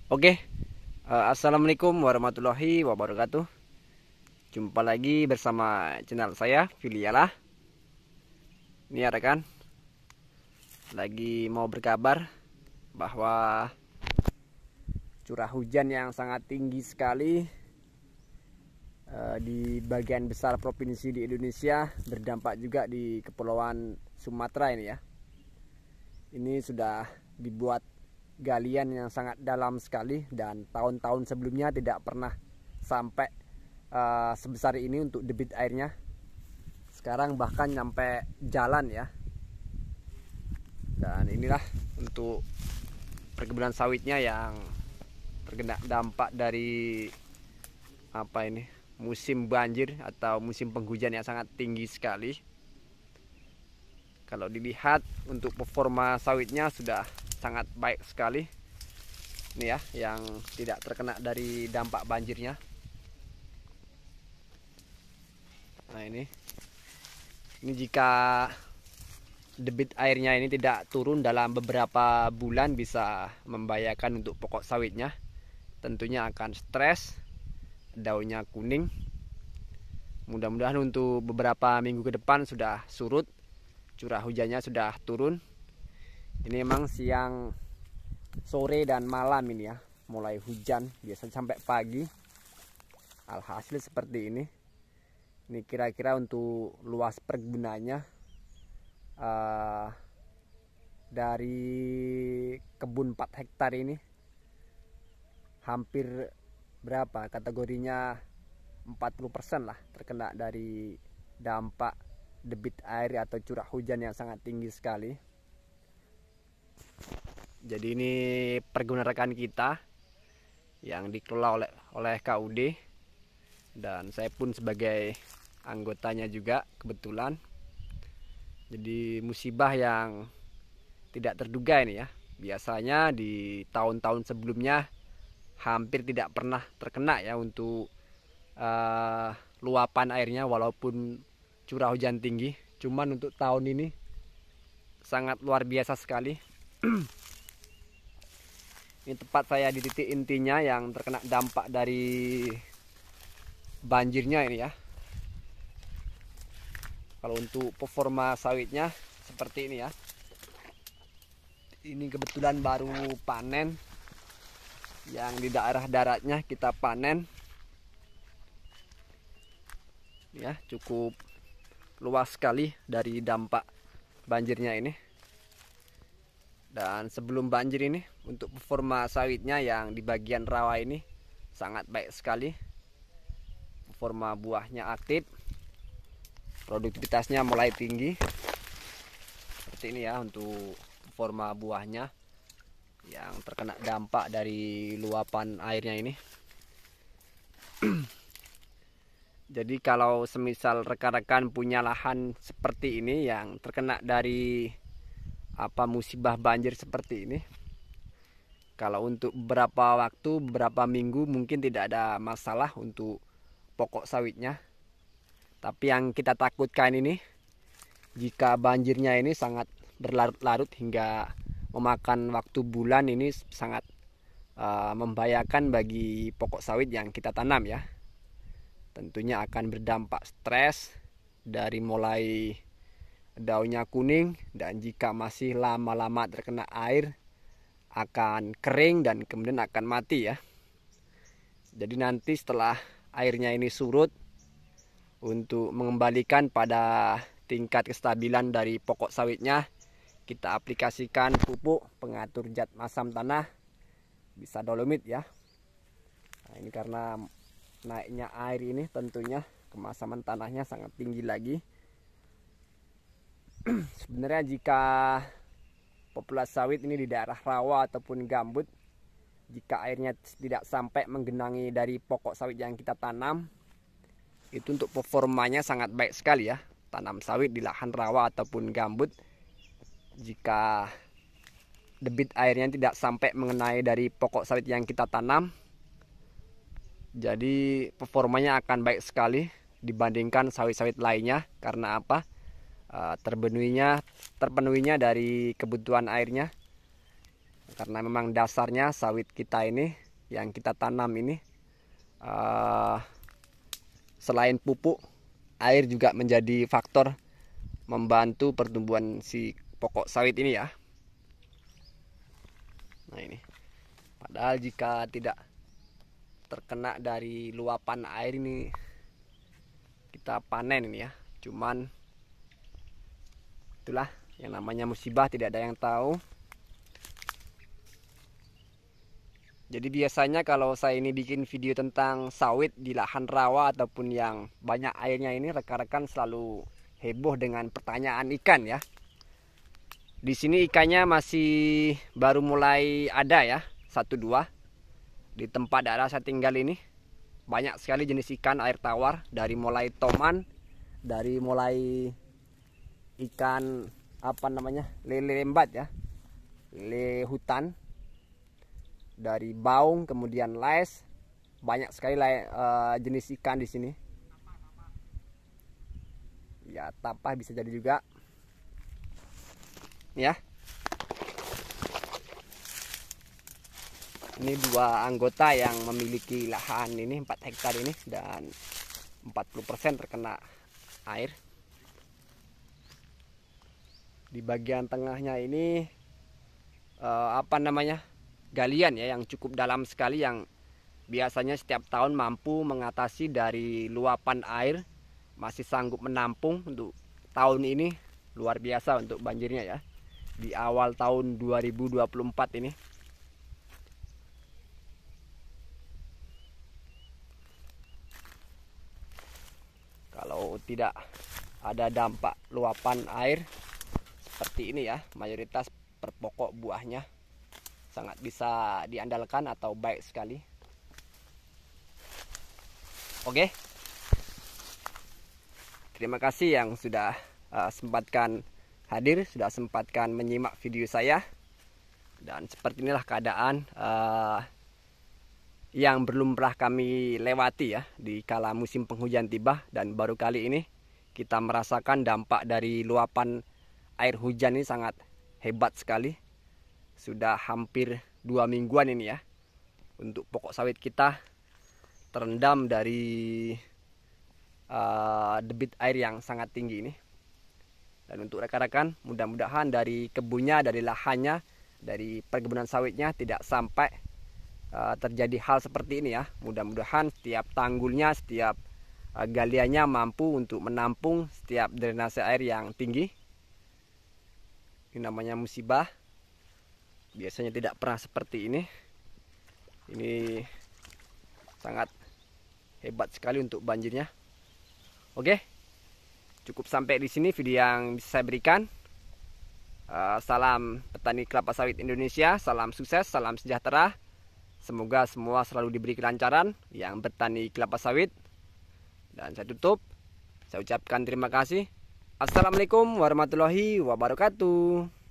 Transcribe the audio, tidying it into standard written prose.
Oke, Assalamualaikum warahmatullahi wabarakatuh. Jumpa lagi bersama channel saya, Filialah. Ini ya rekan, lagi mau berkabar bahwa curah hujan yang sangat tinggi sekali di bagian besar provinsi di Indonesia, berdampak juga di Kepulauan Sumatera ini ya. Ini sudah dibuat galian yang sangat dalam sekali dan tahun-tahun sebelumnya tidak pernah sampai sebesar ini untuk debit airnya. Sekarang bahkan nyampe jalan ya. Dan inilah untuk perkebunan sawitnya yang terkena dampak dari musim banjir atau musim penghujan yang sangat tinggi sekali. Kalau dilihat untuk performa sawitnya sudah sangat baik sekali. Ini ya yang tidak terkena dari dampak banjirnya. Nah ini jika debit airnya ini tidak turun dalam beberapa bulan bisa membahayakan untuk pokok sawitnya. Tentunya akan stres, daunnya kuning. Mudah-mudahan untuk beberapa minggu ke depan sudah surut, curah hujannya sudah turun. Ini memang siang, sore dan malam ini ya, mulai hujan biasanya sampai pagi. Alhasil seperti ini. Ini kira-kira untuk luas perkebunannya dari kebun 4 hektar ini hampir berapa kategorinya 40% lah terkena dari dampak debit air atau curah hujan yang sangat tinggi sekali. Jadi ini perkebunan rekan kita yang dikelola oleh KUD dan saya pun sebagai anggotanya juga kebetulan. Jadi musibah yang tidak terduga ini ya. Biasanya di tahun-tahun sebelumnya hampir tidak pernah terkena ya untuk luapan airnya walaupun curah hujan tinggi. Cuman untuk tahun ini sangat luar biasa sekali. Ini tepat saya di titik intinya yang terkena dampak dari banjirnya ini ya. Kalau untuk performa sawitnya seperti ini ya. Ini kebetulan baru panen. Yang di daerah daratnya kita panen. Ya, cukup luas sekali dari dampak banjirnya ini. Dan sebelum banjir ini untuk performa sawitnya yang di bagian rawa ini sangat baik sekali. Performa buahnya aktif, produktivitasnya mulai tinggi. Seperti ini ya untuk performa buahnya yang terkena dampak dari luapan airnya ini. Jadi kalau semisal rekan-rekan punya lahan seperti ini yang terkena dari musibah banjir seperti ini, kalau untuk beberapa waktu, beberapa minggu mungkin tidak ada masalah untuk pokok sawitnya. Tapi yang kita takutkan ini, jika banjirnya ini sangat berlarut-larut hingga memakan waktu bulan, ini sangat membahayakan bagi pokok sawit yang kita tanam ya. Tentunya akan berdampak stres dari mulai daunnya kuning, dan jika masih lama-lama terkena air akan kering dan kemudian akan mati ya. Jadi nanti setelah airnya ini surut, untuk mengembalikan pada tingkat kestabilan dari pokok sawitnya, kita aplikasikan pupuk pengatur zat masam tanah, bisa dolomit ya. Nah, ini karena naiknya air ini tentunya kemasaman tanahnya sangat tinggi lagi. Sebenarnya jika populasi sawit ini di daerah rawa ataupun gambut, jika airnya tidak sampai menggenangi dari pokok sawit yang kita tanam, itu untuk performanya sangat baik sekali ya. Tanam sawit di lahan rawa ataupun gambut, jika debit airnya tidak sampai mengenai dari pokok sawit yang kita tanam, jadi performanya akan baik sekali dibandingkan sawit-sawit lainnya. Karena apa? Terpenuhinya dari kebutuhan airnya. Karena memang dasarnya sawit kita ini yang kita tanam ini selain pupuk, air juga menjadi faktor membantu pertumbuhan si pokok sawit ini ya. Nah ini, padahal jika tidak terkena dari luapan air ini kita panen ini ya, cuman itulah yang namanya musibah, tidak ada yang tahu. Jadi biasanya kalau saya ini bikin video tentang sawit di lahan rawa ataupun yang banyak airnya ini, rekan-rekan selalu heboh dengan pertanyaan ikan ya. Di sini ikannya masih baru mulai ada ya, 1-2. Di tempat daerah saya tinggal ini banyak sekali jenis ikan air tawar, dari mulai toman, dari mulai ikan apa namanya, lele lembat ya, lele hutan, dari baung, kemudian les, banyak sekali jenis ikan di sini. Ya, tapah bisa jadi juga. Ya. Ini 2 anggota yang memiliki lahan ini 4 hektar ini, dan 40% terkena air. Di bagian tengahnya ini apa namanya, galian ya, yang cukup dalam sekali, yang biasanya setiap tahun mampu mengatasi dari luapan air, masih sanggup menampung. Untuk tahun ini luar biasa untuk banjirnya ya, di awal tahun 2024 ini. Kalau tidak ada dampak luapan air seperti ini ya, mayoritas per pokok buahnya sangat bisa diandalkan atau baik sekali. Oke, terima kasih yang sudah sempatkan hadir, sudah sempatkan menyimak video saya. Dan seperti inilah keadaan yang belum pernah kami lewati ya di kala musim penghujan tiba. Dan baru kali ini kita merasakan dampak dari luapan air hujan ini sangat hebat sekali. Sudah hampir 2 mingguan ini ya, untuk pokok sawit kita terendam dari debit air yang sangat tinggi ini. Dan untuk rekan-rekan, mudah-mudahan dari kebunnya, dari lahannya, dari perkebunan sawitnya tidak sampai terjadi hal seperti ini ya. Mudah-mudahan setiap tanggulnya, setiap galiannya mampu untuk menampung setiap drainase air yang tinggi. Ini namanya musibah. Biasanya tidak pernah seperti ini. Ini sangat hebat sekali untuk banjirnya. Oke, cukup sampai di sini video yang bisa saya berikan. Salam petani kelapa sawit Indonesia, salam sukses, salam sejahtera. Semoga semua selalu diberi kelancaran yang bertani kelapa sawit. Dan saya tutup, saya ucapkan terima kasih. Assalamualaikum warahmatullahi wabarakatuh.